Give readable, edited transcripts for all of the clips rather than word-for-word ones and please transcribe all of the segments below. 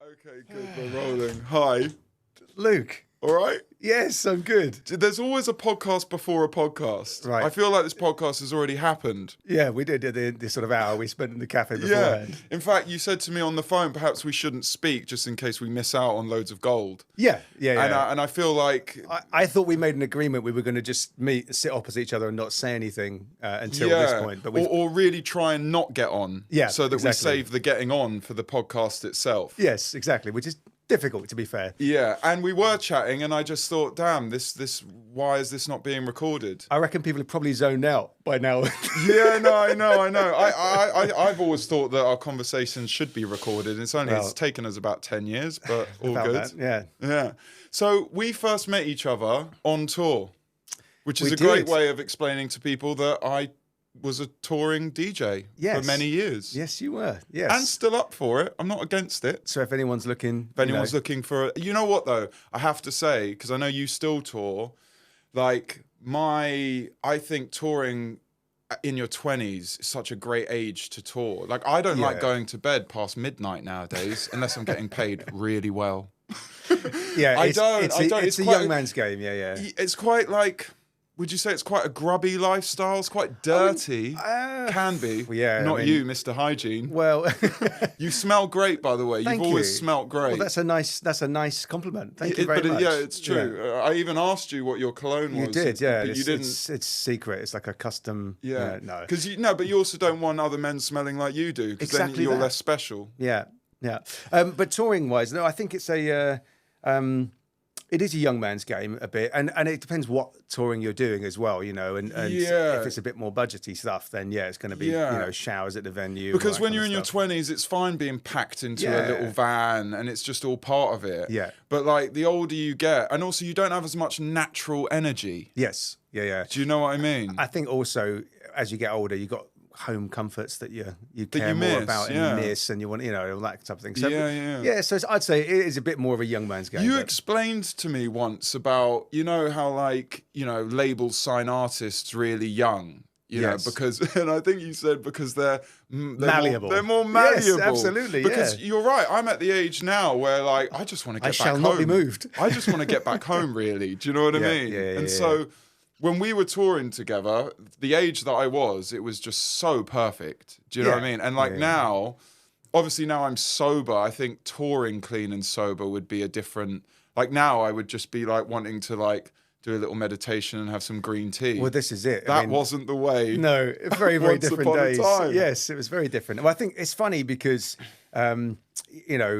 Okay, good. We're rolling. Hi. Luke. All right? Yes, I'm good. There's always a podcast before a podcast. Right. I feel like this podcast has already happened. Yeah, we did the sort of hour we spent in the cafe beforehand. Yeah. In fact, you said to me on the phone, perhaps we shouldn't speak just in case we miss out on loads of gold. Yeah. And I feel like... I thought we made an agreement we were going to just sit opposite each other and not say anything until this point. But or really try and not get on. Yeah, so that exactly. we save the getting on for the podcast itself. Yes, exactly, which is difficult, to be fair. Yeah, and we were chatting, and I just thought, damn, why is this not being recorded? I reckon people have probably zoned out by now. Yeah, no, I know. I've always thought that our conversations should be recorded. It's taken us about 10 years, but all good. Yeah. So we first met each other on tour, which is great way of explaining to people that I was a touring DJ for many years. Yes, you were. Yes. And still up for it. I'm not against it. So if anyone's looking... looking for... You know what, though? I have to say, because I know you still tour, like, I think touring in your 20s is such a great age to tour. Like, I don't like going to bed past midnight nowadays, unless I'm getting paid really well. Yeah, I don't. It's a young man's game, yeah. It's quite like... Would you say it's quite a grubby lifestyle? It's quite dirty. Can be. Yeah. Not you, Mr. Hygiene. Well, you smell great, by the way. You've always smelt great. Well, that's a nice compliment. Thank you very much. Yeah, it's true. Yeah. I even asked you what your cologne was. You did, yeah. But you didn't. It's secret. It's like a custom. Yeah. No. Because but you also don't want other men smelling like you do. Because then you're less special. Yeah. But touring wise, no, I think it's it is a young man's game a bit, and it depends what touring you're doing as well, and if it's a bit more budgety stuff, then it's going to be showers at the venue. Because when you're in your 20s, it's fine being packed into a little van, and it's just all part of it. Yeah. But like the older you get, and also you don't have as much natural energy. Yes. Yeah. Do you know what I mean? I think also as you get older, you got home comforts that you care more about and you miss, and you want all that type of thing. So so I'd say it is a bit more of a young man's game. You explained to me once about how labels sign artists really young. You know, because, and I think you said because they're malleable. They're more malleable. Yes, absolutely. Because you're right. I'm at the age now where I just want to get back home. I shall not be moved. I just want to get back home. Really. Do you know what I mean? Yeah. So when we were touring together, the age that I was, it was just so perfect. Do you know what I mean? And now, obviously now I'm sober. I think touring clean and sober would be a different. Like now, I would just be like wanting to do a little meditation and have some green tea. Well, this is it. That wasn't the way. No, very, very different days. Time. Yes, it was very different. Well, I think it's funny because, you're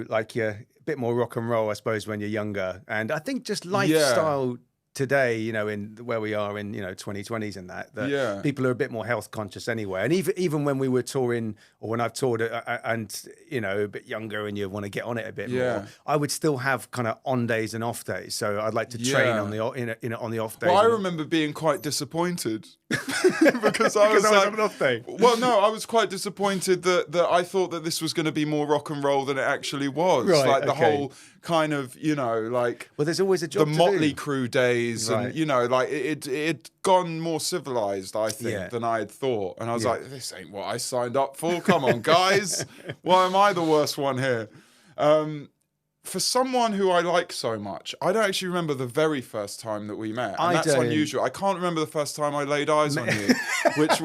a bit more rock and roll, I suppose, when you're younger. And I think just lifestyle today, in where we are in, 2020s and that people are a bit more health conscious anyway. And even when we were touring, or when I've toured and, a bit younger and you want to get on it a bit more, I would still have kind of on days and off days. So I'd like to train on the on the off days. Well, I remember being quite disappointed because I was having an off day. Well, no, I was quite disappointed that I thought that this was going to be more rock and roll than it actually was. Right, the whole kind of, well, there's always a job the to Motley do. Crue days, and it'd gone more civilized, I think, than I had thought. And I was like, this ain't what I signed up for. Come on, guys. Why am I the worst one here? For someone who I like so much, I don't actually remember the very first time that we met. And that's unusual. I can't remember the first time I laid eyes on you, which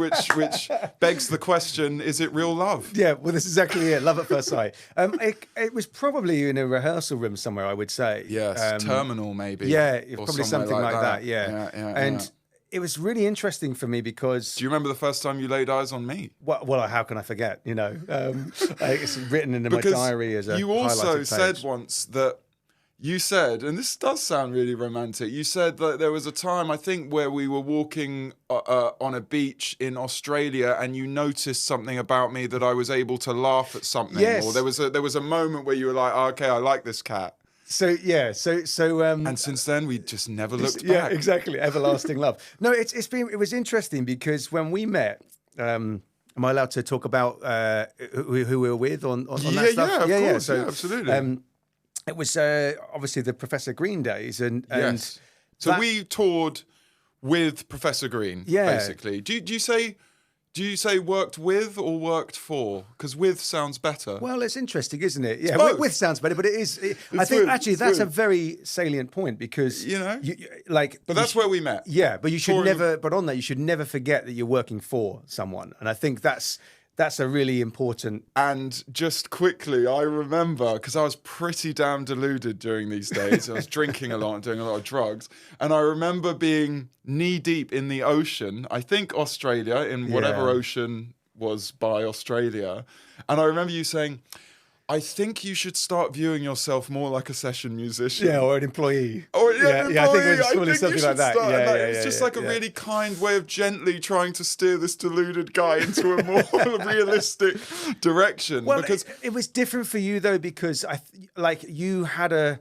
begs the question, is it real love? Yeah, well, this is exactly it. Love at first sight. It was probably in a rehearsal room somewhere, I would say. Yes, Terminal maybe. Yeah, probably something like that. Yeah. And it was really interesting for me because... Do you remember the first time you laid eyes on me? Well, how can I forget? It's written in my diary as a you also highlighted said page. once that you said, and this does sound really romantic, you said that there was a time, I think, where we were walking on a beach in Australia and you noticed something about me that I was able to laugh at something. Yes. Or there was a moment where you were like, oh, okay, I like this cat. So and since then we just never looked back. Yeah, exactly. Everlasting love. No, it was interesting because when we met, am I allowed to talk about who we were with on that stuff? Yeah, of course. So, absolutely. It was obviously the Professor Green days, and so we toured with Professor Green. Basically. Do you say Do you say worked with or worked for? Because with sounds better. Well, it's interesting, isn't it? Yeah, both. with sounds better, but it is. I think with, actually that's a very salient point because But that's where we met. Yeah, but you should never. But on that, you should never forget that you're working for someone, and I think that's a really important. And just quickly, I remember, because I was pretty damn deluded during these days. I was drinking a lot and doing a lot of drugs. And I remember being knee deep in the ocean, I think Australia, in whatever ocean was by Australia. And I remember you saying, I think you should start viewing yourself more like a session musician. Yeah, or an employee. Or an employee. I think it was probably something like that. It's just like a really kind way of gently trying to steer this deluded guy into a more realistic direction. Well, because it was different for you though, because you had a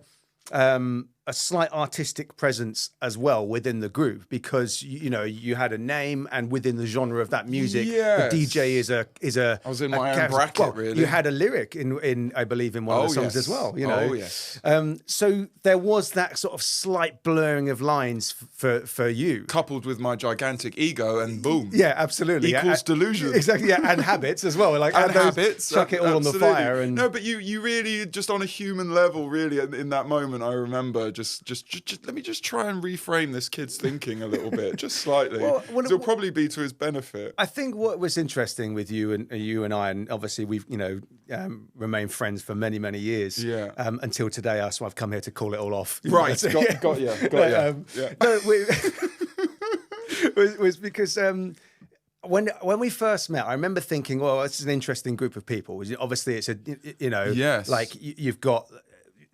slight artistic presence as well within the group, because you had a name, and within the genre of that music, the DJ is a. I was in my own bracket, really. You had a lyric in I believe in one of the songs as well. Oh yes. So there was that sort of slight blurring of lines for you, coupled with my gigantic ego, and boom. Yeah, absolutely. Equals delusion. Exactly. Yeah, and habits as well. Like and habits. Chuck it all absolutely. on the fire. And no, but you really just on a human level, really, in that moment, I remember just let me just try and reframe this kid's thinking a little bit, just slightly. It'll probably be to his benefit. I think what was interesting with you and I, and obviously we've remained friends for many, many years. Yeah. Until today, so I've come here to call it all off. Right. Got you. No, was because. When we first met, I remember thinking, well, this is an interesting group of people. Obviously, it's yes. like you've got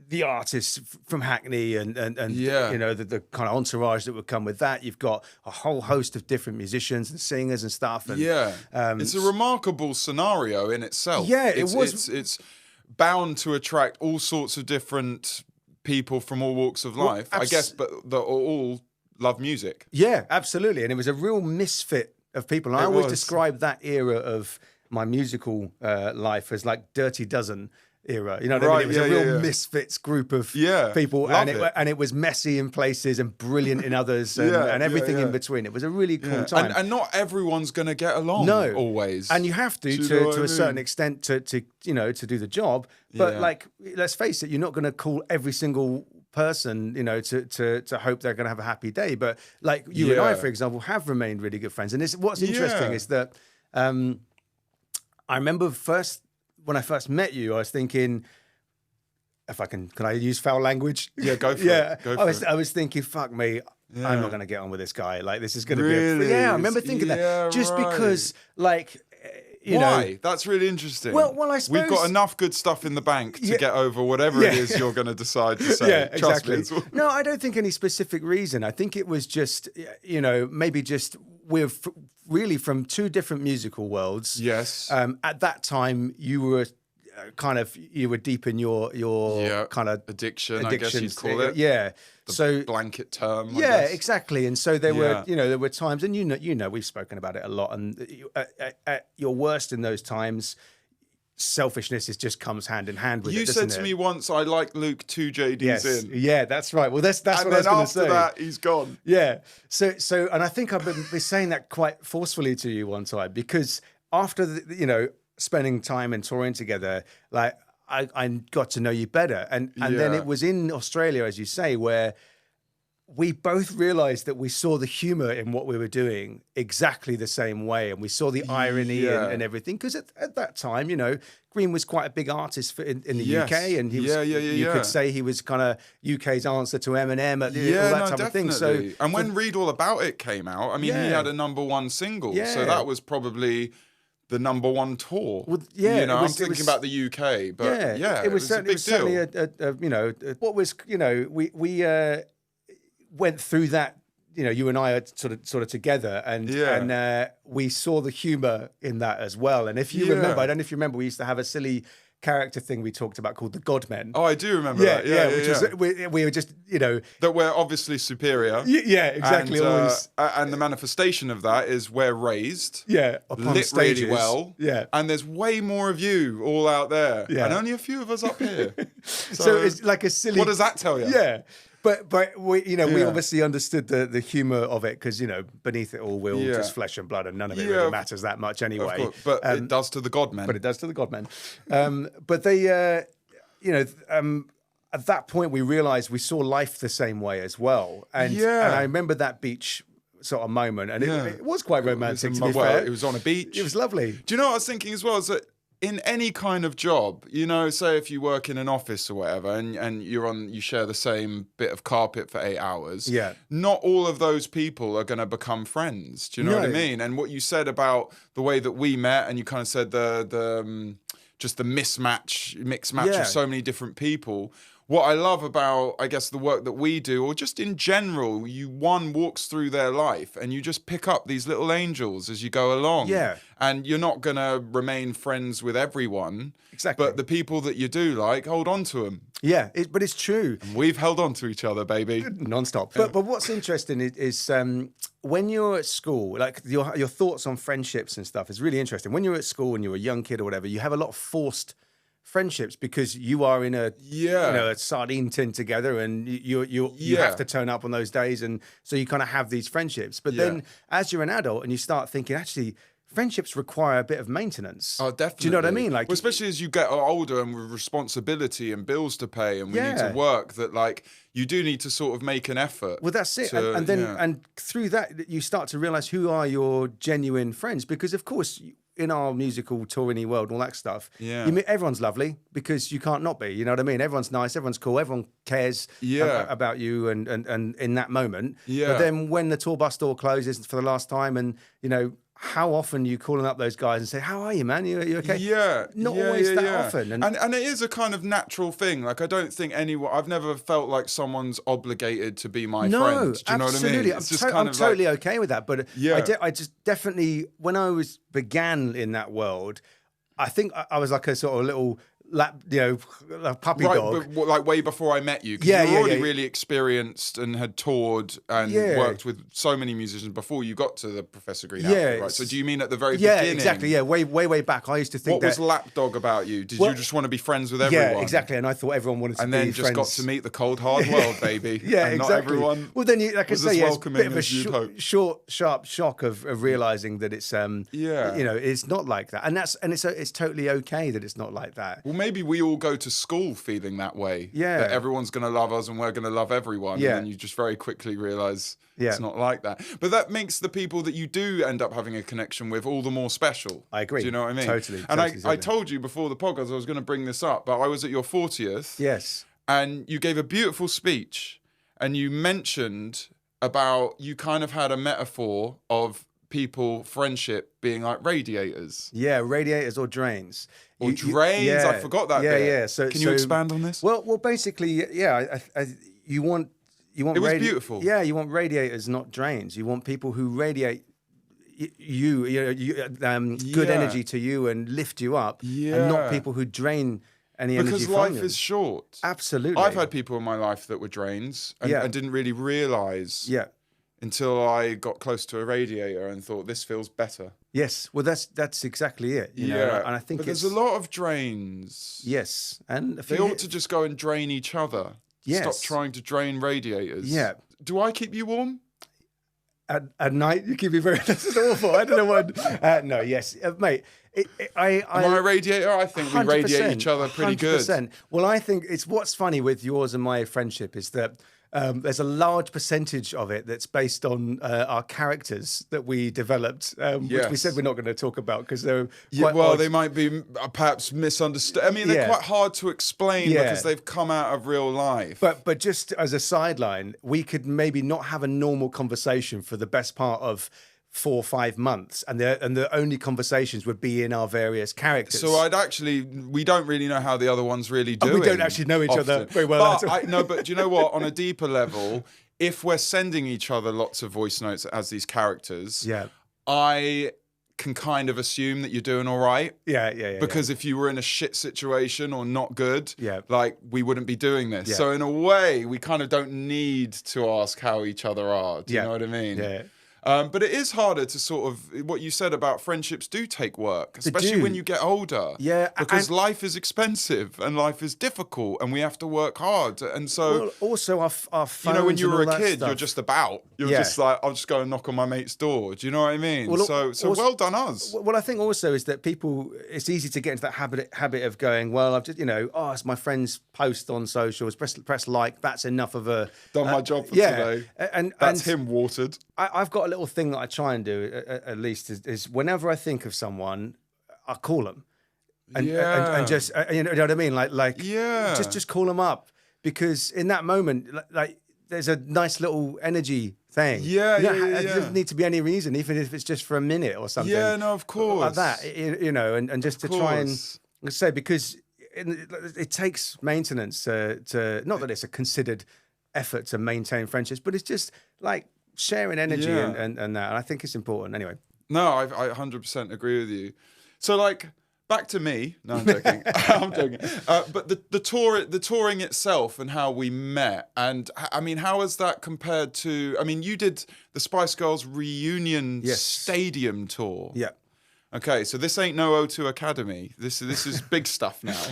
the artists from Hackney and the kind of entourage that would come with that. You've got a whole host of different musicians and singers and stuff. And, it's a remarkable scenario in itself. Yeah, it was. It's bound to attract all sorts of different people from all walks of life, I guess, but that all love music. Yeah, absolutely. And it was a real misfit of people. And I always describe that era of my musical life as like Dirty Dozen era. You know what I mean? It was a real misfits group of people, and it was messy in places and brilliant in others, and everything in between. It was a really cool time. And not everyone's going to get along always. And you have to a certain extent to do the job. But like, let's face it, you're not going to call every single person, to hope they're going to have a happy day. But like you and I, for example, have remained really good friends. And what's interesting is that I remember when I first met you, I was thinking, can I use foul language? Yeah, go for it. I was thinking, fuck me, I'm not going to get on with this guy. Like, this is going to be I remember thinking that just because, like, why? That's really interesting. Well, I suppose we've got enough good stuff in the bank to get over whatever it is you're going to decide to say. Yeah, Trust exactly. me. No, I don't think any specific reason. I think it was just, maybe just we're really from two different musical worlds. Yes. At that time, you were you were deep in your kind of addiction, I guess you'd call it. Yeah. The blanket term. Yeah, exactly. And so there were, there were times, and we've spoken about it a lot. And at your worst in those times, selfishness just comes hand in hand with it. You said to me once, I like Luke 2 JDs in. Yeah, that's right. Well, that's what I was going to say. And then after that, he's gone. Yeah. So, and I think I've been saying that quite forcefully to you one time, because after spending time and touring together, like I got to know you better. And then it was in Australia, as you say, where we both realized that we saw the humor in what we were doing exactly the same way. And we saw the irony and everything. Because at that time, Green was quite a big artist in the UK. And he was, you could say he was kind of UK's answer to Eminem, all that type of thing. So, and when Read All About It came out, I mean, he had a #1 single. Yeah. So that was probably the #1 tour. Well, I'm thinking about the UK, but it was certainly what was, we went through that, you and I are sort of together, and we saw the humor in that as well. And if you remember, I don't know if you remember, we used to have a silly character thing we talked about called the Godmen. Oh, I do remember that. Is we were just, that we're obviously superior. Yeah, exactly. And the manifestation of that is we're raised. Yeah, upon lit stages, really well. Yeah. And there's way more of you all out there. Yeah. And only a few of us up here. So it's like a silly... What does that tell you? Yeah. But we, we obviously understood the humor of it because, beneath it all, we're all just flesh and blood and none of it really matters that much anyway. But it does to the God men. But it does to the God men. But they, at that point, we realized we saw life the same way as well. And I remember that beach sort of moment, and it was quite romantic, to be fair. It was on a beach. It was lovely. Do you know what I was thinking as well? Is that in any kind of job, say if you work in an office or whatever, and you share the same bit of carpet for 8 hours, not all of those people are going to become friends. Do you know what I mean? And what you said about the way that we met, and you kind of said just the mixed match of so many different people. What I love about, I guess, the work that we do, or just in general, one walks through their life and you just pick up these little angels as you go along. Yeah. And you're not going to remain friends with everyone. Exactly. But the people that you do like, hold on to them. Yeah, but it's true. And we've held on to each other, baby. Non-stop. But what's interesting is when you're at school, like your thoughts on friendships and stuff is really interesting. When you're at school and you're a young kid or whatever, you have a lot of forced friendships because you are in a a sardine tin together, and you have to turn up on those days, and so you kind of have these friendships. But then as you're an adult and you start thinking, actually, friendships require a bit of maintenance. Oh, definitely. Do you know what I mean? Like, especially as you get older and with responsibility and bills to pay, and we need to work. That you do need to sort of make an effort. Well, that's it. And then and through that, you start to realize who are your genuine friends, because of course, in our musical touring world and all that stuff, everyone's lovely because you can't not be. You know what I mean? Everyone's nice, everyone's cool, everyone cares about you and in that moment. Yeah. But then when the tour bus door closes for the last time, and how often are you calling up those guys and say, "How are you, man? You okay?" Yeah, not always that often. And it is a kind of natural thing. Like, I don't think I've never felt like someone's obligated to be my friend. Do you know what I mean? I'm totally okay with that. But I just definitely, when I began in that world, I think I was like a sort of little a puppy dog. But like way before I met you. You were already really experienced and had toured and worked with so many musicians before you got to the Professor Green outfit, right? So do you mean at the very beginning? Yeah, exactly. Yeah, way back. I used to think what was lapdog about you? Did you just want to be friends with everyone? Yeah, exactly. And I thought everyone wanted to be friends. And then just got to meet the cold, hard world, baby. Yeah, and exactly. Not everyone well, then, like I say, it's a bit of a short, sharp shock of realizing that it's it's not like that, and it's totally okay that it's not like that. Well, maybe we all go to school feeling that way. Yeah. That everyone's going to love us and we're going to love everyone. Yeah. And then you just very quickly realize it's not like that. But that makes the people that you do end up having a connection with all the more special. I agree. Do you know what I mean? Totally. And I told you before the podcast I was going to bring this up, but I was at your 40th. Yes. And you gave a beautiful speech, and you mentioned about, you kind of had a metaphor of friendship being like radiators. Yeah, radiators or drains. Or drains. I forgot that bit. Yeah. So can you expand on this? Well, basically, you want. It was beautiful. Yeah, you want radiators, not drains. You want people who radiate good energy to you and lift you up, and not people who drain any energy from you. Because life is short. Absolutely. I've had people in my life that were drains and didn't really realise. Yeah. Until I got close to a radiator and thought, this feels better. Yes, well, that's exactly it. You know? And I think there's a lot of drains. Yes, and they ought to just go and drain each other. Yes. Stop trying to drain radiators. Yeah. Do I keep you warm? At night, you keep me very. This is awful. I don't know what. No, yes, mate. Am I a radiator? I think we radiate each other pretty 100%. Good. Well, I think it's what's funny with yours and my friendship is that. There's a large percentage of it that's based on our characters that we developed, which we said we're not going to talk about because they're quite they might be perhaps misunderstood. I mean, they're quite hard to explain because they've come out of real life. But just as a sideline, we could maybe not have a normal conversation for the best part of 4 or 5 months, and the only conversations would be in our various characters. So we don't really know how the other one's really doing. We don't actually know each other very well. But do you know what? On a deeper level, if we're sending each other lots of voice notes as these characters, I can kind of assume that you're doing all right. Yeah. Because if you were in a shit situation or not good, like we wouldn't be doing this. Yeah. So in a way, we kind of don't need to ask how each other are. Do you know what I mean? Yeah. But it is harder to sort of, what you said about friendships do take work, especially when you get older. Yeah. Because life is expensive and life is difficult and we have to work hard. And so... Well, also our phones, you know, when you were a kid, stuff. you're just about. You're just like, I'll just go and knock on my mate's door. Do you know what I mean? Well, so also, well done us. Well, I think also is that people, it's easy to get into that habit of going, well, I've just, it's my friend's post on socials, press like, that's enough of a... Done my job for today. And that's him watered. I've got a little thing that I try and do, at least, is whenever I think of someone, I call them. And just, you know what I mean? Just call them up. Because in that moment, like there's a nice little energy thing. It doesn't need to be any reason, even if it's just for a minute or something. Yeah, no, of course. Like that, and just to try and say, because it takes maintenance to not that it's a considered effort to maintain friendships, but it's just like sharing energy and that. And I think it's important anyway. No, I 100% agree with you. So like... back to me. No, I'm joking. I'm joking. But the touring itself and how we met, and I mean, how has that compared to? I mean, you did the Spice Girls reunion stadium tour. Yeah. Okay, so this ain't no O2 Academy. This is big stuff now.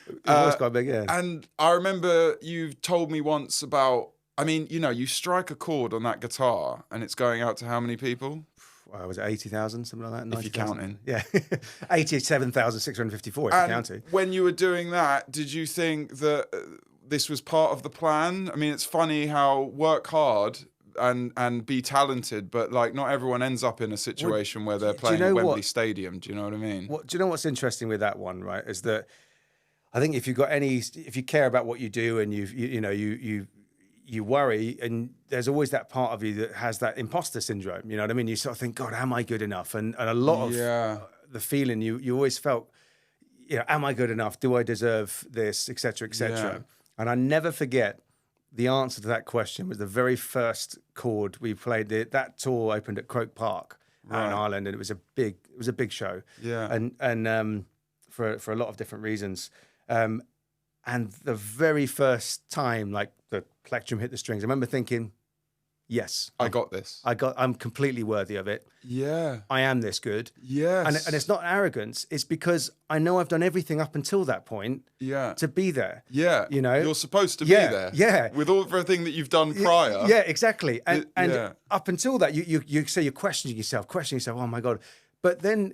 It was quite big, yeah. And I remember you told me once about. I mean, you strike a chord on that guitar, and it's going out to how many people? Was it 80,000, something like that? 90, if you're counting. Yeah. 87,654 if you're counting. When you were doing that, did you think that this was part of the plan? I mean, it's funny how work hard and be talented, but like not everyone ends up in a situation where they're playing at Wembley Stadium. Do you know what I mean? Do you know what's interesting with that one, right? Is that I think if you care about what you do and you worry, and there's always that part of you that has that imposter syndrome. You know what I mean? You sort of think, God, am I good enough? And a lot of the feeling you always felt, am I good enough? Do I deserve this, et cetera, et cetera? Yeah. And I never forget the answer to that question was the very first chord we played. That tour opened at Croke Park out in Ireland, and it was a big show. Yeah. And for a lot of different reasons. And the very first time, like the plectrum hit the strings, I remember thinking, yes, I got this. I'm completely worthy of it. Yeah. I am this good. Yes. And it's not arrogance. It's because I know I've done everything up until that point to be there. Yeah. You're supposed to be there. Yeah. With all everything that you've done prior. Yeah, exactly. And up until that, you say you're questioning yourself, oh my God. But then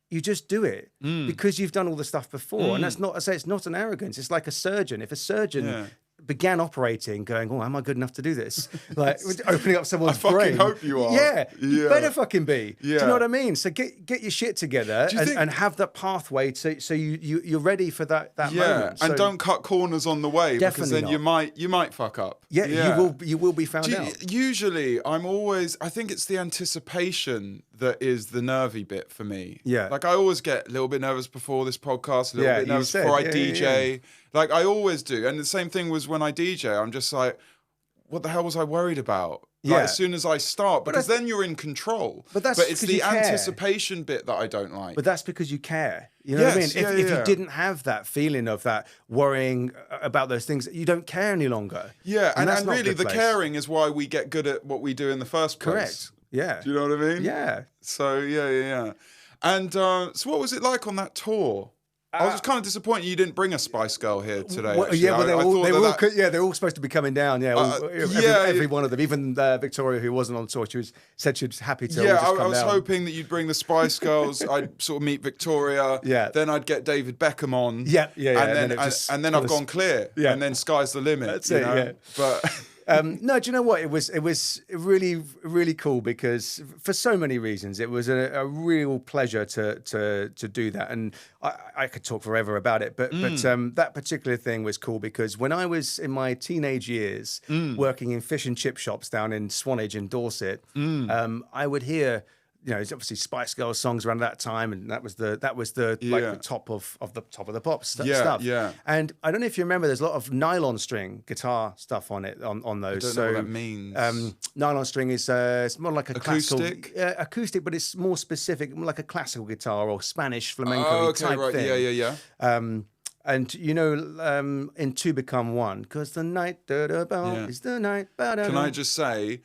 you just do it because you've done all the stuff before. And that's not, I say it's not an arrogance. It's like a surgeon. If a surgeon began operating going, oh, am I good enough to do this? Like opening up someone's brain. I fucking hope you are. Yeah. You better fucking be. Yeah. Do you know what I mean? So get your shit together and have that pathway so you're ready for that moment. And don't cut corners on the way, because then you might fuck up. Yeah. You will be found out. Usually I think it's the anticipation that is the nervy bit for me. Yeah. Like I always get a little bit nervous before this podcast, a little bit nervous before I DJ. Yeah. Like I always do. And the same thing was when I DJ. I'm just like, what the hell was I worried about? Like, as soon as I start, because then you're in control. But it's the anticipation bit that I don't like. But that's because you care. You know what I mean? If you didn't have that feeling of that worrying about those things, you don't care any longer. Yeah, and really the caring is why we get good at what we do in the first place. Correct. Yeah. Do you know what I mean? Yeah. So, yeah. And so what was it like on that tour? I was kind of disappointed you didn't bring a Spice Girl here today. They're all supposed to be come down. Every one of them, even Victoria, who wasn't on tour, said she was happy to. Yeah, I was hoping that you'd bring the Spice Girls. I'd sort of meet Victoria. Yeah. Then I'd get David Beckham on. Yeah. And then I've gone clear. Yeah. And then sky's the limit. That's it. Yeah. But. No, do you know what? It was really, really cool because for so many reasons, it was a real pleasure to do that. And I could talk forever about it, but that particular thing was cool because when I was in my teenage years working in fish and chip shops down in Swanage in Dorset, I would hear, it's obviously Spice Girls songs around that time, and that was the top of the pop stuff. Yeah. And I don't know if you remember, there's a lot of nylon string guitar stuff on it on those. I don't know what that means. Nylon string is it's more like a acoustic, acoustic, but it's more specific, more like a classical guitar or Spanish flamenco type thing. Yeah. And in Two Become One, because the night is the night. Can I just say,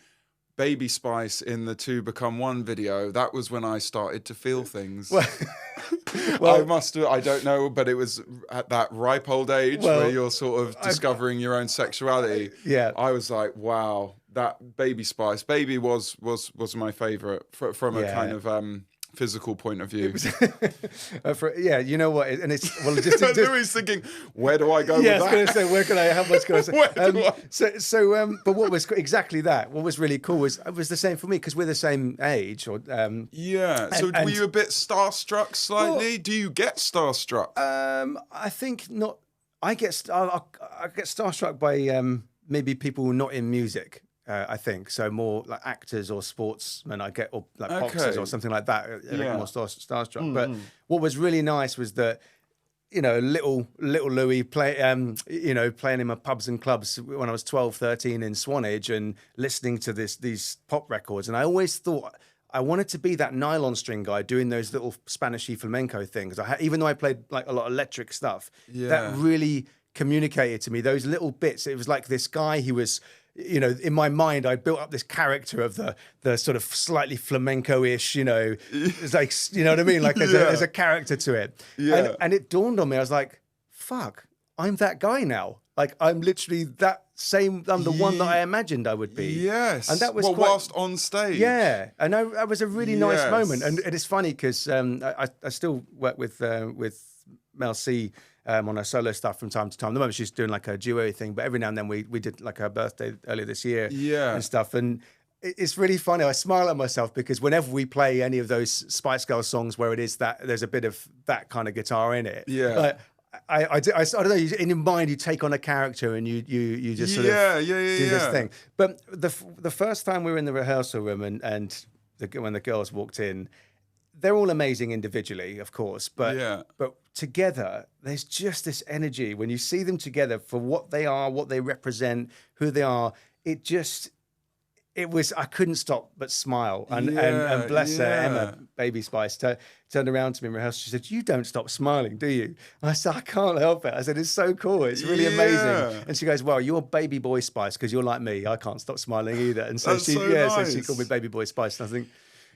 Baby Spice in the Two Become One video, that was when I started to feel things. I don't know, but it was at that ripe old age where you're sort of discovering your own sexuality. I was like, wow, that Baby Spice. Baby was my favorite from a kind of physical point of view. You know what? And it's just Louis thinking, where do I go with that? I was going to say, where can I? How much can I say? But what was exactly that? What was really cool was it was the same for me because we're the same age. Or So were you a bit starstruck slightly? Do you get starstruck? I think not. I get starstruck by maybe people not in music. I think so, more like actors or sportsmen. I get or like boxers or something like that. More starstruck. But what was really nice was that little Louis playing in my pubs and clubs when I was 12, 13 in Swanage and listening to these pop records. And I always thought I wanted to be that nylon string guy doing those little Spanishy flamenco things. Even though I played like a lot of electric stuff, that really communicated to me those little bits. It was like this guy. He was. In my mind, I built up this character of the sort of slightly flamenco-ish, it's like, you know what I mean? Like there's a character to it. And it dawned on me, I was like, fuck, I'm that guy now. Like I'm literally that same, I'm the one that I imagined I would be. Yes. And that was whilst on stage. Yeah. And that was a really nice moment. And it's funny because I still work with Mel C, on her solo stuff from time to time. At the moment, she's doing like a duo thing, but every now and then we did like her birthday earlier this year and stuff. And it's really funny. I smile at myself because whenever we play any of those Spice Girls songs where it is that there's a bit of that kind of guitar in it. I don't know. In your mind, you take on a character and you just sort of do this thing. But the first time we were in the rehearsal room and when the girls walked in, they're all amazing individually, of course, but together, there's just this energy when you see them together for what they are, what they represent, who they are. I couldn't stop but smile. And bless her, Emma, Baby Spice, turned around to me in rehearsal. She said, "You don't stop smiling, do you?" And I said, "I can't help it." I said, "It's so cool. It's really amazing." And she goes, "Well, you're Baby Boy Spice because you're like me. I can't stop smiling either." And so so she called me Baby Boy Spice. And I think,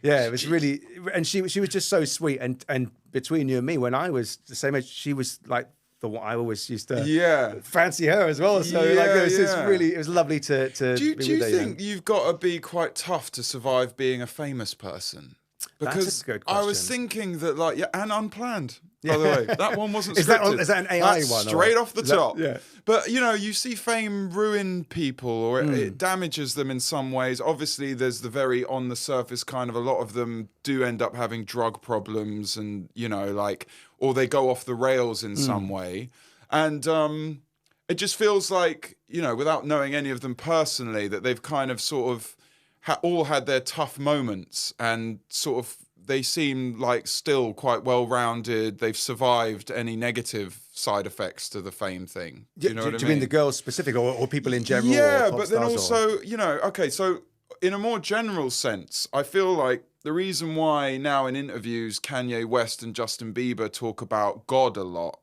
it was really, and she was just so sweet. And between you and me, when I was the same age, she was like the one I always used to fancy her as well. So it was lovely to do you think you've got to be quite tough to survive being a famous person? Because that's a good question. I was thinking that and unplanned. By the way, that one wasn't scripted. Is that an AI That's one? Straight off the top. But you see fame ruin people, or it damages them in some ways. Obviously, there's the very on the surface kind of. A lot of them do end up having drug problems, and or they go off the rails in some way. And it just feels like without knowing any of them personally, that they've kind of sort of all had their tough moments, and sort of. They seem like still quite well-rounded. They've survived any negative side effects to the fame thing. Do you know what I mean? Do you mean the girls specific or people in general? Yeah, but then also, so in a more general sense, I feel like the reason why now in interviews Kanye West and Justin Bieber talk about God a lot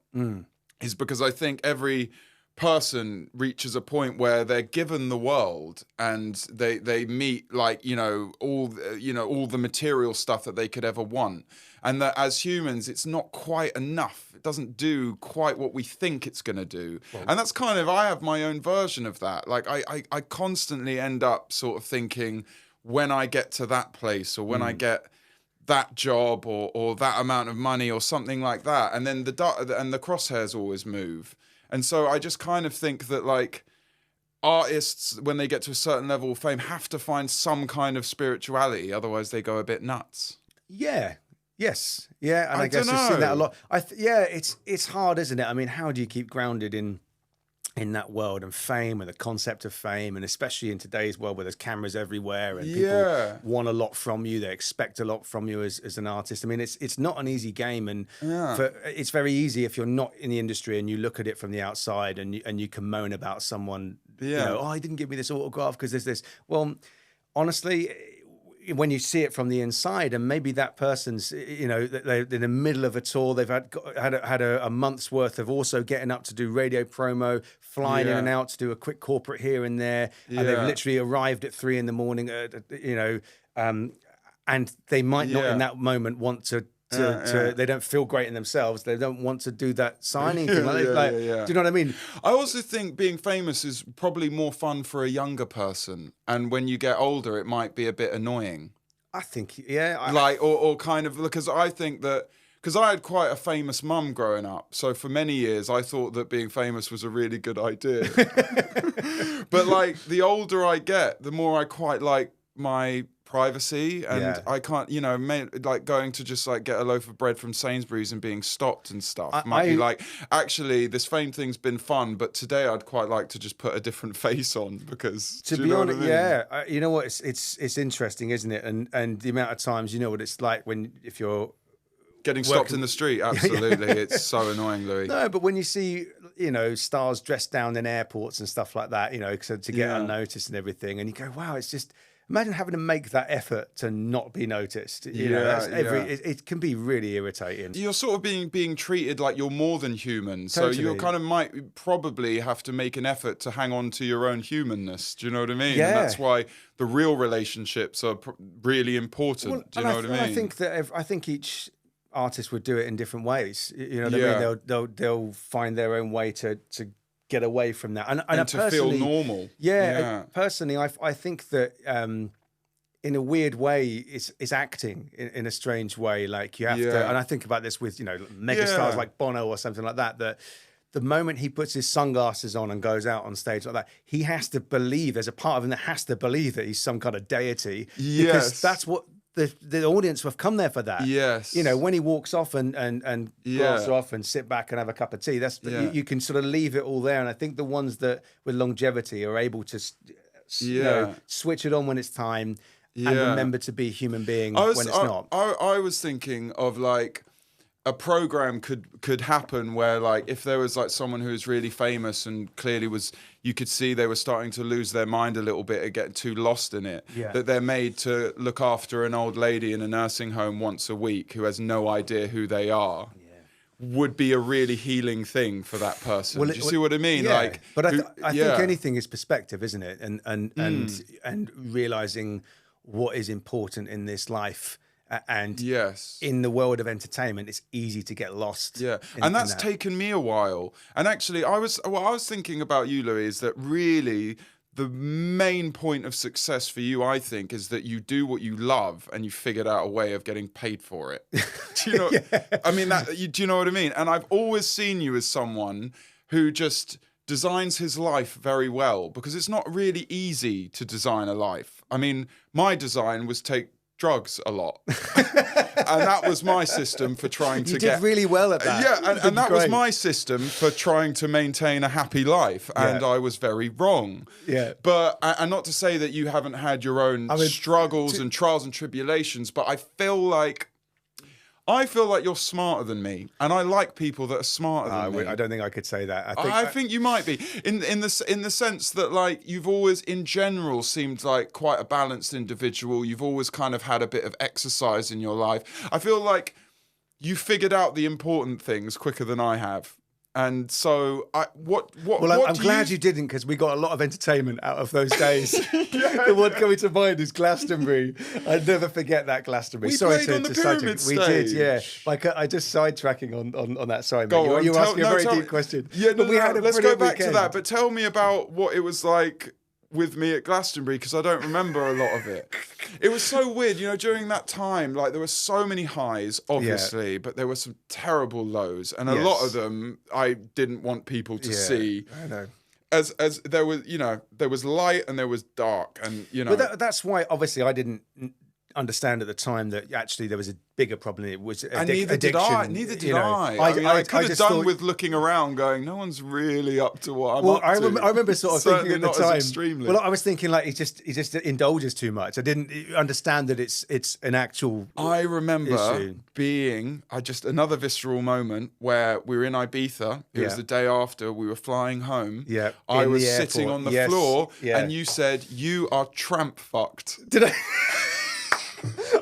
is because I think every person reaches a point where they're given the world and they meet all the material stuff that they could ever want, and that as humans it's not quite enough. It doesn't do quite what we think it's going to do. And that's kind of, I have my own version of that. Like I constantly end up sort of thinking, when I get to that place, or when I get that job or that amount of money or something like that, and then the crosshairs always move. And so I just kind of think that artists, when they get to a certain level of fame, have to find some kind of spirituality. Otherwise, they go a bit nuts. Yeah. Yes. Yeah. And I guess you've seen that a lot. It's hard, isn't it? I mean, how do you keep grounded in that world and fame and the concept of fame, and especially in today's world where there's cameras everywhere and people want a lot from you, they expect a lot from you as an artist. I mean, it's not an easy game, and it's very easy if you're not in the industry and you look at it from the outside and you can moan about someone. He didn't give me this autograph because there's this. Well, honestly, when you see it from the inside, and maybe that person's, they're in the middle of a tour, they've had a month's worth of also getting up to do radio promo, flying in and out to do a quick corporate here and there, and they've literally arrived at 3 a.m, and they might not in that moment want to they don't feel great in themselves. They don't want to do that signing thing. Do you know what I mean? I also think being famous is probably more fun for a younger person. And when you get older, it might be a bit annoying. I think, or kind of, because I think that, because I had quite a famous mum growing up. So for many years, I thought that being famous was a really good idea. But like, the older I get, the more I quite like my privacy, and I can't, like going to just like get a loaf of bread from Sainsbury's and being stopped and stuff might be like, actually, this fame thing's been fun, but today I'd quite like to just put a different face on, because to be honest, you know what, it's interesting, isn't it? And the amount of times, you know what it's like if you're getting stopped in the street. Absolutely. It's so annoying, Louis. No, but when you see, stars dressed down in airports and stuff like that, to get unnoticed and everything, and you go, wow, it's just, imagine having to make that effort to not be noticed. It can be really irritating. You're sort of being treated like you're more than human. Totally. So you kind of might probably have to make an effort to hang on to your own humanness. Do you know what I mean? Yeah. And that's why the real relationships are really important. Well, do you know what I mean? I think each artist would do it in different ways. You know what I mean? They'll find their own way to get away from that, and to feel normal. Personally, I think that in a weird way, it's acting in a strange way. Like you have to, and I think about this with megastars like Bono or something like that. That the moment he puts his sunglasses on and goes out on stage like that, he has to believe. There's a part of him that has to believe that he's some kind of deity. Because that's what the audience have come there for that. Yes. When he walks off and glass off and sit back and have a cup of tea, you can sort of leave it all there. And I think the ones that with longevity are able to switch it on when it's time and remember to be a human being when it's not. I was thinking of like a program could happen where like if there was like someone who was really famous and clearly you could see they were starting to lose their mind a little bit and get too lost in it, that they're made to look after an old lady in a nursing home once a week who has no idea who they are. Would be a really healing thing for that person. Do you see what I mean? Yeah. Like, but I think anything is perspective, isn't it? And realizing what is important in this life. And in the world of entertainment, it's easy to get lost. And that's taken me a while. And actually, what I was thinking about you, Louis, is that really the main point of success for you, I think, is that you do what you love and you figured out a way of getting paid for it. Do you know? I mean, do you know what I mean? And I've always seen you as someone who just designs his life very well, because it's not really easy to design a life. I mean, my design was take drugs a lot. And that was my system for trying to get... You did really well at that. And that was my system for trying to maintain a happy life. And I was very wrong. But, and not to say that you haven't had your own struggles and trials and tribulations, but I feel like you're smarter than me, and I like people that are smarter than me. I don't think I could say that. I think you might be in the sense that like you've always, in general, seemed like quite a balanced individual. You've always kind of had a bit of exercise in your life. I feel like you figured out the important things quicker than I have. And so, I'm glad you didn't, because we got a lot of entertainment out of those days. The one coming to mind is Glastonbury. I'd never forget that Glastonbury. We played on the pyramid stage. We did, yeah. Like I just sidetracking on that. Sorry, mate. You're asking a very deep question. Yeah, let's go back to that. But tell me about what it was like with me at Glastonbury, because I don't remember a lot of it. It was so weird, during that time, like there were so many highs, obviously, but there were some terrible lows, and a lot of them I didn't want people to see. I know. As there was, there was light and there was dark, and But that's why, obviously, I didn't understand at the time that actually there was a bigger problem. It was neither did I. Neither did I. I could have done with looking around, going, no one's really up to what I'm up to. I remember sort of thinking at the time. Extremely. Well, I was thinking like he just indulges too much. I didn't understand that it's an actual. I remember being just another visceral moment where we were in Ibiza. It was the day after we were flying home. Yeah, I was sitting on the floor, and you said, "You are tramp fucked." Did I?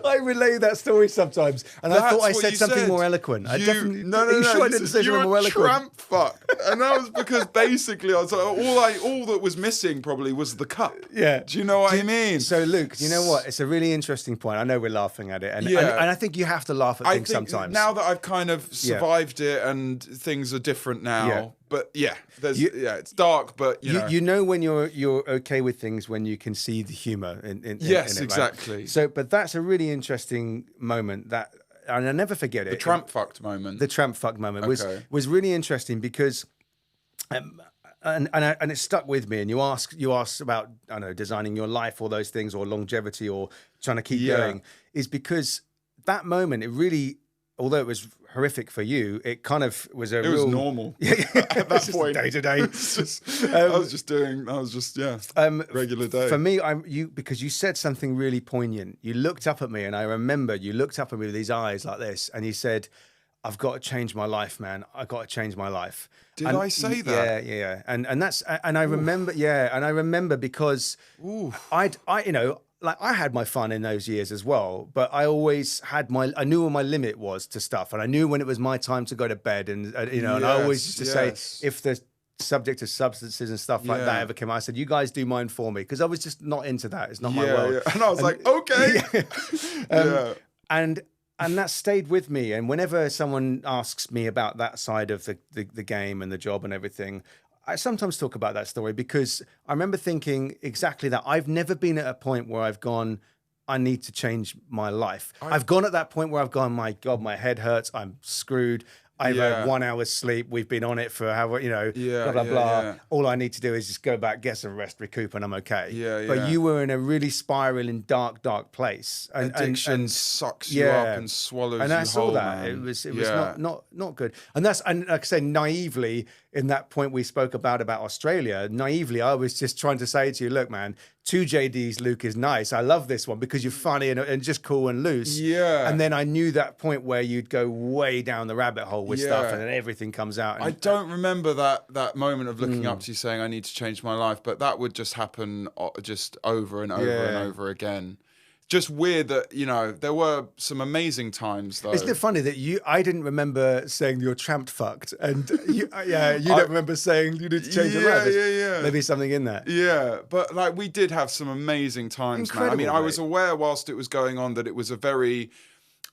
I relay that story sometimes, and I thought I said something more eloquent. I definitely. No. Are you sure I didn't say something more eloquent? You're a tramp fuck, and that was because basically I was like, all that was missing probably was the cup. Yeah. Do you know what I mean? So, Luke, you know what? It's a really interesting point. I know we're laughing at it, and I think you have to laugh at things sometimes. Now that I've kind of survived it, and things are different now. Yeah. But it's dark, but you know when you're okay with things when you can see the humor in yes, it, exactly. Right? So, but that's a really interesting moment and I'll never forget it. The tramp fucked moment. The tramp fucked moment was really interesting because, and it stuck with me. And you asked about, I don't know, designing your life, all those things, or longevity, or trying to keep going, is because that moment, it really, although it was horrific for you, it kind of was It was normal at that point. Day to day. I was just regular day. For me, because you said something really poignant. You looked up at me, and I remember you looked up at me with these eyes like this, and you said, "I've got to change my life, man. I've got to change my life." Did I say that? Yeah. And I remember, and I remember because I had my fun in those years as well, but I always had I knew where my limit was to stuff, and I knew when it was my time to go to bed, and and I always used to say, if the subject of substances and stuff like that ever came out, I said, you guys do mine for me, because I was just not into that. It's not my world. Yeah. And I was like, okay. And that stayed with me. And whenever someone asks me about that side of the game and the job and everything, I sometimes talk about that story because I remember thinking exactly that. I've never been at a point where I've gone, I need to change my life. I've gone at that point where I've gone, my God, my head hurts. I'm screwed. I've had 1 hour's sleep. We've been on it for however, blah, blah, blah. Yeah. All I need to do is just go back, get some rest, recoup, and I'm okay. But you were in a really spiraling, dark place. And addiction sucks you up and swallows you whole. And I saw that. Man. It was not good. And like I say, naively, in that point we spoke about Australia, naively, I was just trying to say to you, look, man, 2 JDs, Luke, is nice. I love this one because you're funny and just cool and loose. Yeah. And then I knew that point where you'd go way down the rabbit hole with stuff, and then everything comes out. And, I don't remember that moment of looking up to you saying, I need to change my life, but that would just happen just over and over and over again. Just weird that, there were some amazing times though. Isn't it funny that I didn't remember saying you're tramped fucked, and you don't remember saying you need to change your life. Maybe something in that. Yeah, but like we did have some amazing times, Incredible, man. I mean, I was aware whilst it was going on that it was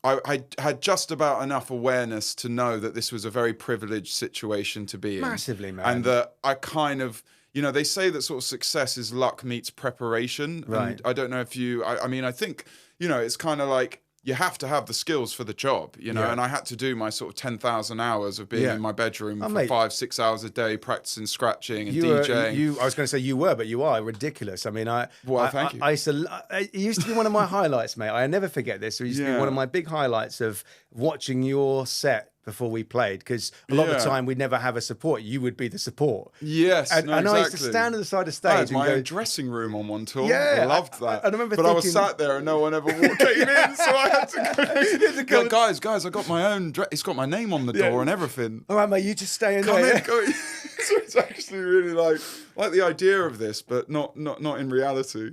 I had just about enough awareness to know that this was a very privileged situation to be in. Massively, man. And that I kind of... they say that sort of success is luck meets preparation. Right. And I don't know if I think, it's kind of like you have to have the skills for the job, and I had to do my sort of 10,000 hours of being in my bedroom for 5-6 hours a day, practicing scratching and DJing. I was going to say you were, but you are ridiculous. I mean, thank you. It used to be one of my highlights, mate. I never forget this. It used to be one of my big highlights of watching your set before we played, because a lot of the time we'd never have a support. You would be the support. Yes, and I used to stand on the side of stage. I had my own dressing room on one tour. Yeah, I loved that. I remember but I was sat there and no one ever came in, so I had to go. Guys, I got my own. It's got my name on the door and everything. All right, mate, you just stay in Come there. In. So it's actually really like the idea of this, but not in reality.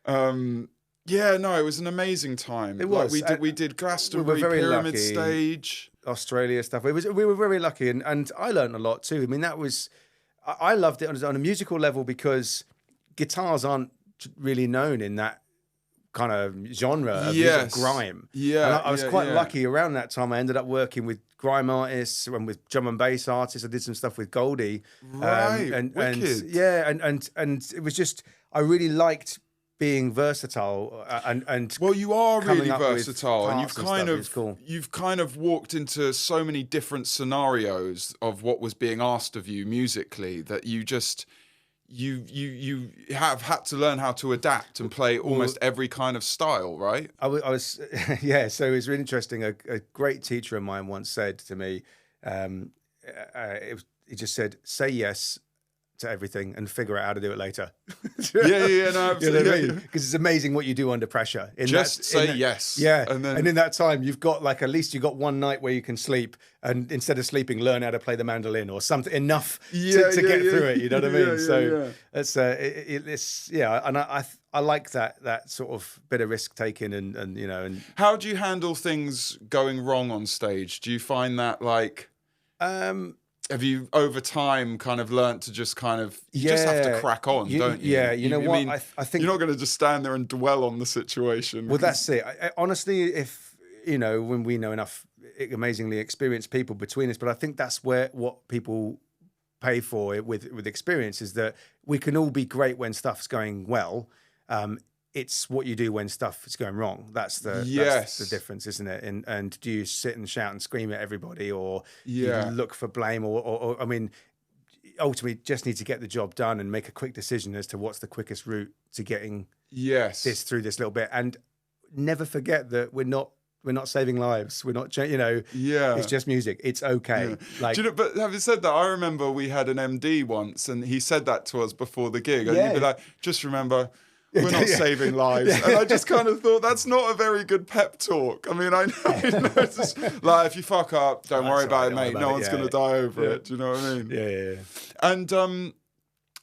Yeah, no, it was an amazing time. It was. We did Glastonbury Pyramid lucky. Stage. Australia stuff. We were very lucky, and I learned a lot too. I mean, I loved it on a musical level because guitars aren't really known in that kind of genre of music, grime. Yeah, and I was quite lucky around that time. I ended up working with grime artists and with drum and bass artists. I did some stuff with Goldie, right? And it was just I really liked being versatile and well, you are really versatile, and you've kind of walked into so many different scenarios of what was being asked of you musically that you just you have had to learn how to adapt and play almost every kind of style, right? I was yeah. So it was really interesting. A great teacher of mine once said to me, he just said, "Say yes to everything and figure out how to do it later." No, absolutely. You know what I mean? Because it's amazing what you do under pressure. Say yes. Yeah, and in that time, you've got at least you got one night where you can sleep, and instead of sleeping, learn how to play the mandolin or something enough to get through it. You know what I mean? It's and I I like that sort of bit of risk taking and you know. And how do you handle things going wrong on stage? Do you find that like, have you over time kind of learnt to just kind of, you just have to crack on, don't you? Yeah, you know what? I mean, I think you're not going to just stand there and dwell on the situation. Well, that's it. Honestly, if you know, when we know enough amazingly experienced people between us, but I think that's what people pay for with experience is that we can all be great when stuff's going well. It's what you do when stuff is going wrong. That's the difference, isn't it? And do you sit and shout and scream at everybody, or do you look for blame, or I mean, ultimately just need to get the job done and make a quick decision as to what's the quickest route to getting this through this little bit. And never forget that we're not saving lives. We're not, you know, it's just music. It's okay. Yeah. Like, do you know, but having said that, I remember we had an MD once and he said that to us before the gig. And he'd be like, just remember, we're not saving lives. And I just kind of thought, that's not a very good pep talk. I mean, I know, you know, it's just, like, if you fuck up, don't worry about it, mate. No one's going to die over it. Do you know what I mean? Yeah. And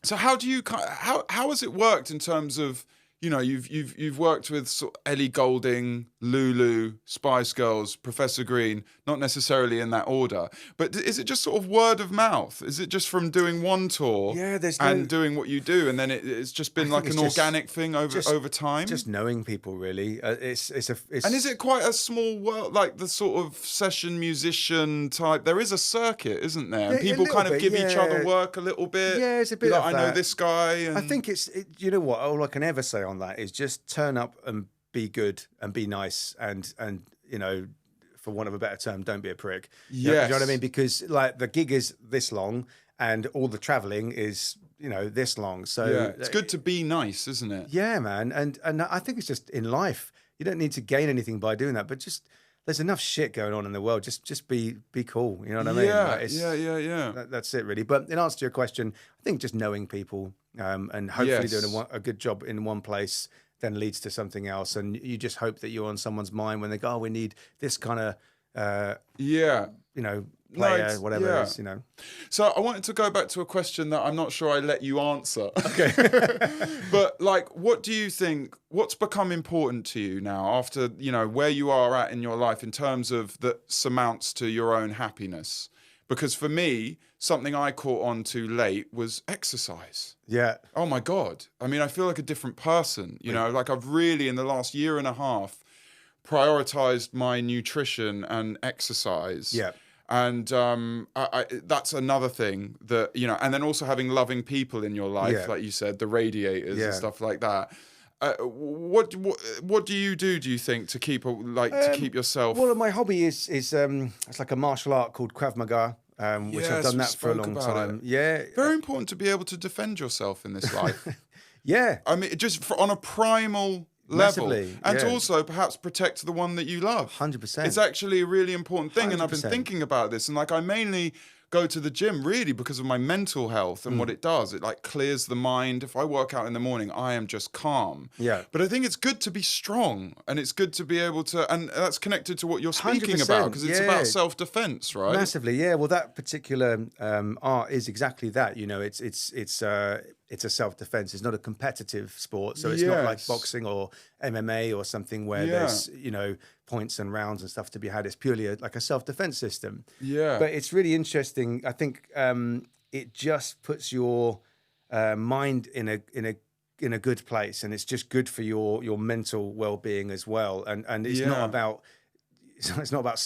so how do you, how has it worked in terms of, you know, you've worked with sort of Ellie Golding, Lulu, Spice Girls, Professor Green, not necessarily in that order, but is it just sort of word of mouth? Is it just from doing one tour and doing what you do, and then it's just been like an organic thing over time? Just knowing people, really. And is it quite a small world, like the sort of session musician type? There is a circuit, isn't there? And people kind of give each other work a little bit. Yeah, it's a bit like, of I that. know this guy. And... I think you know what, all I can ever say on that is just turn up and be good and be nice and you know, for want of a better term, don't be a prick. You know what I mean? Because like the gig is this long and all the traveling is, you know, this long. So it's good to be nice, isn't it? Yeah, man. And I think it's just in life, you don't need to gain anything by doing that, but just there's enough shit going on in the world. Just be cool. You know what I mean? Yeah. That's it, really. But in answer to your question, I think just knowing people and hopefully doing a good job in one place then leads to something else. And you just hope that you're on someone's mind when they go, oh, we need this kind of, you know, player, whatever it is, you know. So I wanted to go back to a question that I'm not sure I let you answer. Okay. But like, what do you think, what's become important to you now after, you know, where you are at in your life in terms of that surmounts to your own happiness? Because for me, something I caught on to late was exercise. Yeah. Oh my God. I mean, I feel like a different person, you know, like I've really in the last year and a half prioritized my nutrition and exercise. Yeah. And that's another thing that, you know, and then also having loving people in your life, like you said, the Radiators and stuff like that. What do you do you think to keep to keep yourself? Well, my hobby is it's like a martial art called Krav Maga, which I've done that for a long time. Yeah, very important to be able to defend yourself in this life. Yeah, I mean, just on a primal level, and to also perhaps protect the one that you love. 100%. It's actually a really important thing, 100%. And I've been thinking about this, and like I mainly go to the gym really because of my mental health and what it does. It like clears the mind. If I work out in the morning, I am just calm. Yeah. But I think it's good to be strong, and it's good to be able to, and that's connected to what you're speaking about because it's about self-defense, right? Massively, yeah. Well, that particular art is exactly that. You know, it's a self-defense. It's not a competitive sport, so it's not like boxing or MMA or something where there's, you know, points and rounds and stuff to be had. It's purely like a self-defense system. Yeah. But it's really interesting. I think it just puts your mind in a good place, and it's just good for your mental well-being as well. And it's not about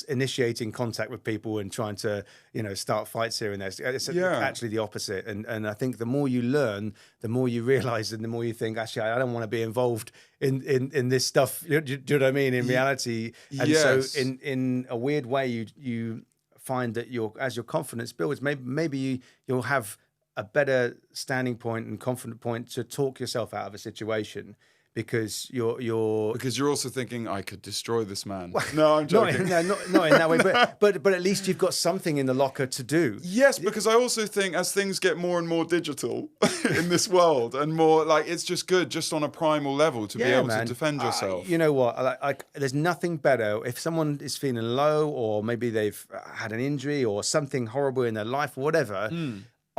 initiating contact with people and trying to, you know, start fights here and there. It's actually the opposite. And I think the more you learn, the more you realize and the more you think, actually, I don't want to be involved in this stuff. Do you know what I mean? In reality. And so in a weird way, you find that as your confidence builds, maybe you'll have a better standing point and confident point to talk yourself out of a situation. Because you're also thinking I could destroy this man. No, I'm joking. Not in that way, but at least you've got something in the locker to do. Yes, because I also think as things get more and more digital in this world and more like it's just good just on a primal level to be able to defend yourself. You know what? There's nothing better if someone is feeling low or maybe they've had an injury or something horrible in their life or whatever.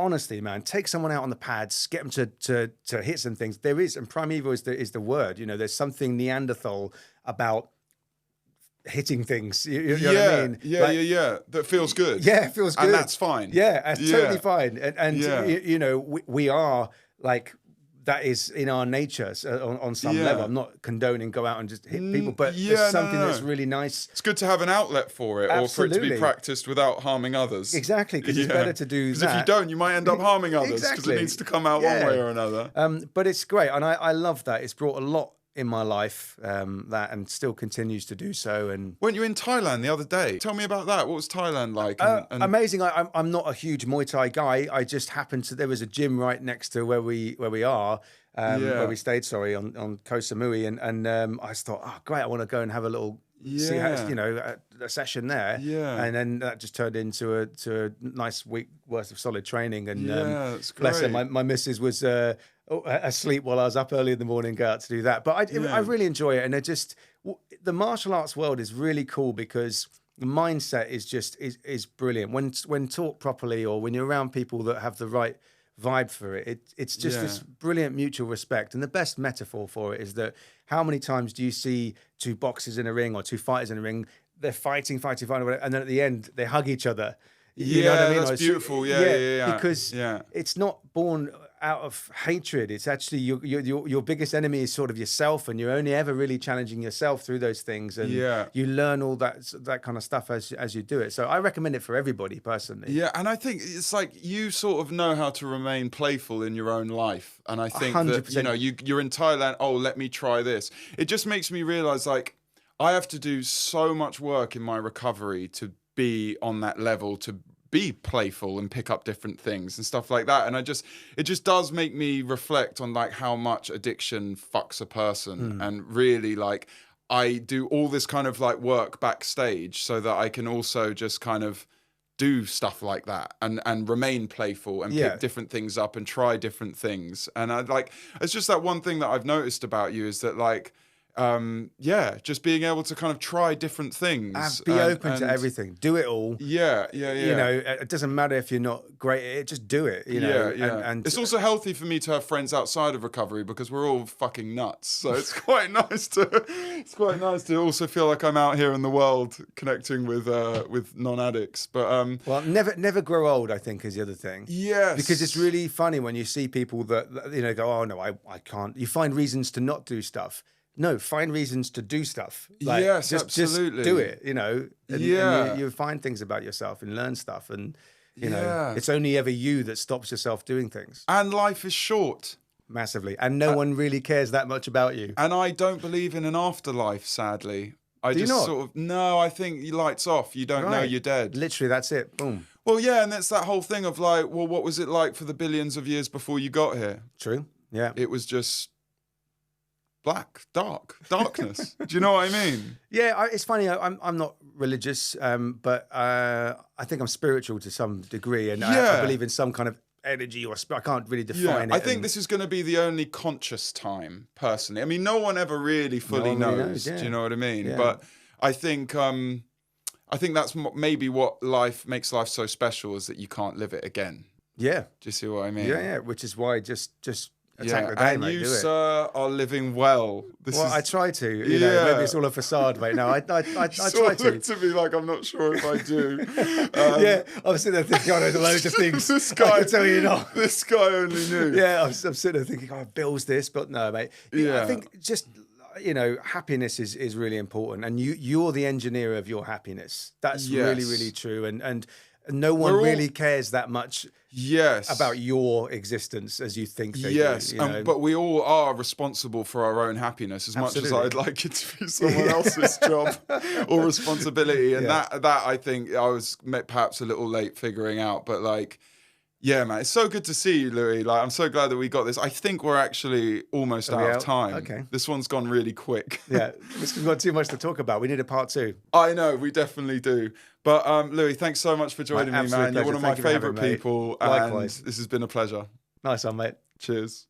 honestly, man, take someone out on the pads, get them to hit some things. There is, and primeval is the word. You know, there's something Neanderthal about hitting things. You know what I mean? Yeah. That feels good. Yeah, it feels good. And that's fine. Yeah, that's totally fine. And you know, we are like, that is in our nature on some level. I'm not condoning go out and just hit people, but there's something that's really nice. It's good to have an outlet for it, or for it to be practiced without harming others. Exactly, because it's better to do that. Because if you don't, you might end up harming others, because it needs to come out one way or another. But it's great, and I love that. It's brought a lot in my life, that, and still continues to do so. And weren't you in Thailand the other day? Tell me about that. What was Thailand like? Amazing. I'm not a huge Muay Thai guy. I just happened to, there was a gym right next to where we are, where we stayed, on Koh Samui, and I just thought, oh great, I want to go and have a little see how, you know, a session there. And then that just turned into a nice week worth of solid training. And that's great. bless her, my missus was asleep while I was up early in the morning, go out to do that. But I really enjoy it, and the martial arts world is really cool because the mindset is brilliant when taught properly, or when you're around people that have the right vibe for it. It's just this brilliant mutual respect. And the best metaphor for it is that how many times do you see two boxers in a ring or two fighters in a ring? They're fighting, and then at the end they hug each other. You know what I mean? That's beautiful. Yeah. Because it's not born out of hatred. It's actually your biggest enemy is sort of yourself, and you're only ever really challenging yourself through those things. And you learn all that kind of stuff as you do it. So I recommend it for everybody personally. Yeah, and I think it's like you sort of know how to remain playful in your own life. And I think 100%. that, you know, you're in Thailand. Oh, let me try this. It just makes me realize, like, I have to do so much work in my recovery to be on that level, to be playful and pick up different things and stuff like that. And it just does make me reflect on like how much addiction fucks a person. And really, like, I do all this kind of like work backstage so that I can also just kind of do stuff like that and remain playful and pick different things up and try different things. And it's just that one thing that I've noticed about you is that, like, just being able to kind of try different things, be open to everything, do it all. You know, it doesn't matter if you're not great at it, just do it, you know. And it's also healthy for me to have friends outside of recovery, because we're all fucking nuts, so it's quite nice to also feel like I'm out here in the world connecting with non-addicts. But well, never grow old, I think, is the other thing. Yes, because it's really funny when you see people that, you know, go, oh no, I can't. You find reasons to not do stuff. No, find reasons to do stuff. Like, absolutely. Just do it, you know. And you find things about yourself and learn stuff. And, you know, it's only ever you that stops yourself doing things. And life is short. Massively. And no one really cares that much about you. And I don't believe in an afterlife, sadly. No, I think you lights off. You don't know you're dead. Literally, that's it. Boom. Well, yeah, and that's that whole thing of like, well, what was it like for the billions of years before you got here? True. Yeah. It was just darkness. Do you know what I mean? Yeah, it's funny. I'm not religious, but I think I'm spiritual to some degree, and I believe in some kind of energy or spirit. I can't really define it. I think this is going to be the only conscious time, personally. I mean, no one ever really fully knows. Do you know what I mean? Yeah. But I think that's maybe what makes life so special, is that you can't live it again. Yeah. Do you see what I mean? Yeah. Which is why just attack the day, and mate, you, sir, are living well. I try to. You know, maybe it's all a facade, mate. No, I try to. Look to me like I'm not sure if I do. I'm sitting there thinking, I know loads of things. This guy, I can tell you not. This guy only knew. Yeah, I'm sitting there thinking, Bill's this, but no, mate. I think just, you know, happiness is really important, and you're the engineer of your happiness. That's really, really true, and no one really cares that much about your existence as you think they do. You know? But we all are responsible for our own happiness, as much as I'd like it to be someone else's job or responsibility. And that I think I was perhaps a little late figuring out, but like, yeah, man, it's so good to see you, Louis. Like, I'm so glad that we got this. I think we're actually almost out of time. Okay. This one's gone really quick. Yeah, we've got too much to talk about. We need a part 2. I know, we definitely do. But Louis, thanks so much for joining me, man. Pleasure. You're one of my favourite people. Likewise. And this has been a pleasure. Nice one, mate. Cheers.